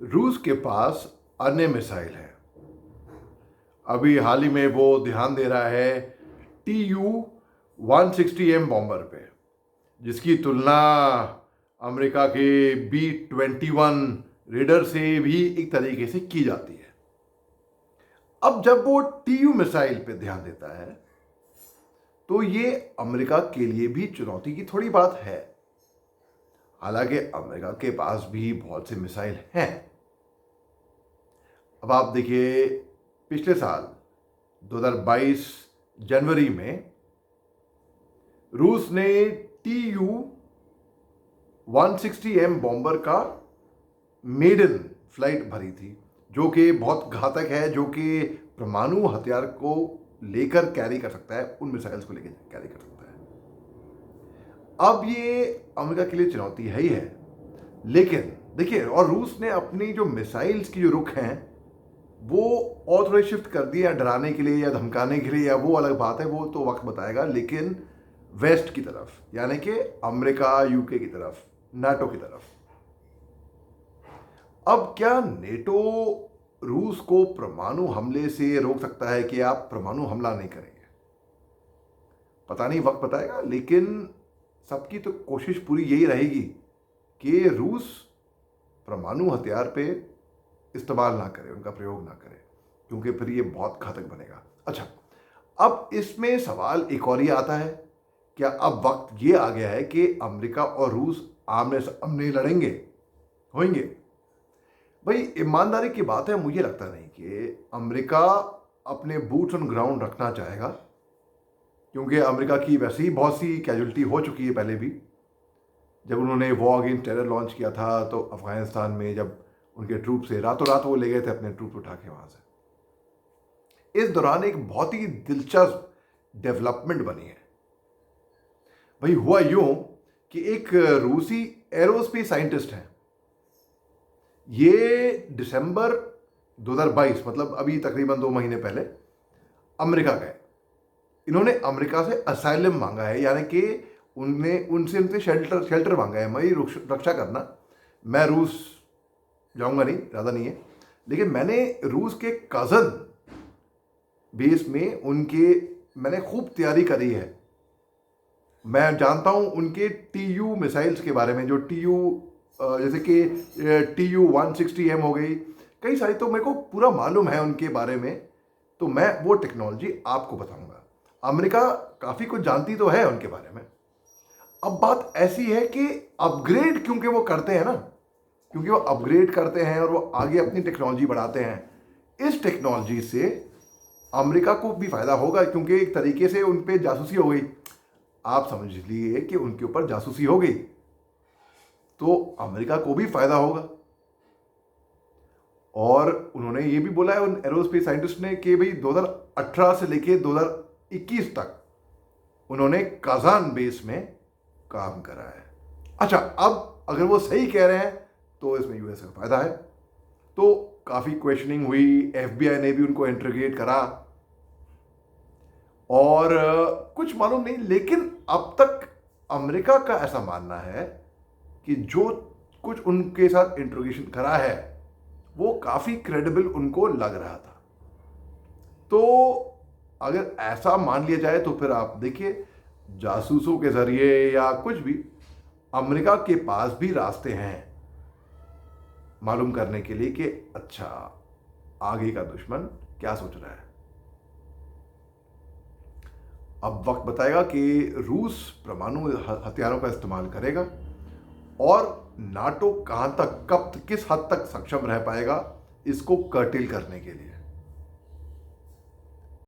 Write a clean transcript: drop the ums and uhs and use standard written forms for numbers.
रूस के पास अन्य मिसाइल है। अभी हाल ही में वो ध्यान दे रहा है TU-160M बॉम्बर पे, जिसकी तुलना अमेरिका के B-21 रेडर से भी एक तरीके से की जाती है। अब जब वो TU मिसाइल पे ध्यान देता है तो ये अमेरिका के लिए भी चुनौती की थोड़ी बात है। हालांकि अमेरिका के पास भी बहुत से मिसाइल हैं। अब आप देखिए, पिछले साल 2022 जनवरी में रूस ने TU-160M बॉम्बर का मेडन फ्लाइट भरी थी, जो कि बहुत घातक है, जो कि परमाणु हथियार को लेकर कैरी कर सकता है, उन मिसाइल्स को लेकर कैरी कर सकता है। अब ये अमेरिका के लिए चुनौती है ही है, लेकिन देखिए, और रूस ने अपनी जो मिसाइल्स की जो रुख हैं वो और थोड़े शिफ्ट कर दिए, या डराने के लिए या धमकाने के लिए, या वो अलग बात है, वो तो वक्त बताएगा। लेकिन वेस्ट की तरफ, यानी कि अमेरिका, यूके की तरफ, नाटो की तरफ। अब क्या नेटो रूस को परमाणु हमले से रोक सकता है कि आप परमाणु हमला नहीं करेंगे? पता नहीं, वक्त बताएगा। लेकिन सबकी तो कोशिश पूरी यही रहेगी कि रूस परमाणु हथियार पे इस्तेमाल ना करे, उनका प्रयोग ना करे, क्योंकि फिर ये बहुत घातक बनेगा। अच्छा, अब इसमें सवाल एक और ही आता है, क्या अब वक्त ये आ गया है कि अमेरिका और रूस आमने सामने लड़ेंगे, होंगे? भाई, ईमानदारी की बात है, मुझे लगता नहीं कि अमेरिका अपने बूट्स ऑन ग्राउंड रखना चाहेगा, क्योंकि अमेरिका की वैसे ही बहुत सी कैजुअल्टी हो चुकी है। पहले भी जब उन्होंने वॉर अगेंस्ट टेरर लॉन्च किया था, तो अफगानिस्तान में जब उनके ट्रूप से रातों रात वो ले गए थे अपने ट्रूप उठा के वहां से। इस दौरान एक बहुत ही दिलचस्प डेवलपमेंट बनी है। भाई, हुआ यूं कि एक रूसी एरोस्पेस साइंटिस्ट हैं, ये दिसंबर 2022, मतलब अभी तकरीबन 2 महीने पहले अमेरिका गए। इन्होंने अमेरिका से असाइलम मांगा है, यानी कि उनसे शेल्टर मांगा है, मेरी रक्षा करना, मैं रूस जाऊंगा नहीं, ज़्यादा नहीं है, लेकिन मैंने रूस के कज़न बेस में मैंने खूब तैयारी करी है। मैं जानता हूं उनके TU मिसाइल्स के बारे में, जो जैसे कि TU-160M हो गई, कई सारी, तो मेरे को पूरा मालूम है उनके बारे में। तो मैं वो टेक्नोलॉजी आपको बताऊंगा। अमेरिका काफ़ी कुछ जानती तो है उनके बारे में। अब बात ऐसी है कि अपग्रेड क्योंकि वो करते हैं ना, क्योंकि वो अपग्रेड करते हैं और वो आगे अपनी टेक्नोलॉजी बढ़ाते हैं। इस टेक्नोलॉजी से अमेरिका को भी फायदा होगा, क्योंकि एक तरीके से उन पे जासूसी हो गई। आप समझ लीजिए कि उनके ऊपर जासूसी हो गई, तो अमेरिका को भी फायदा होगा। और उन्होंने ये भी बोला है उन एरोस्पेस साइंटिस्ट ने कि भाई 2018 से लेके 2021 तक उन्होंने काजान बेस में काम करा है। अच्छा, अब अगर वो सही कह रहे हैं तो इसमें यूएस का फायदा है। तो काफ़ी क्वेश्चनिंग हुई, FBI ने भी उनको इंटरोगेट करा, और कुछ मालूम नहीं। लेकिन अब तक अमेरिका का ऐसा मानना है कि जो कुछ उनके साथ इंट्रोगेशन करा है वो काफ़ी क्रेडिबल उनको लग रहा था। तो अगर ऐसा मान लिया जाए तो फिर आप देखिए, जासूसों के जरिए या कुछ भी, अमेरिका के पास भी रास्ते हैं मालूम करने के लिए कि अच्छा, आगे का दुश्मन क्या सोच रहा है। अब वक्त बताएगा कि रूस परमाणु हथियारों का इस्तेमाल करेगा, और नाटो कहां तक, कब, किस हद तक सक्षम रह पाएगा इसको कर्टेल करने के लिए।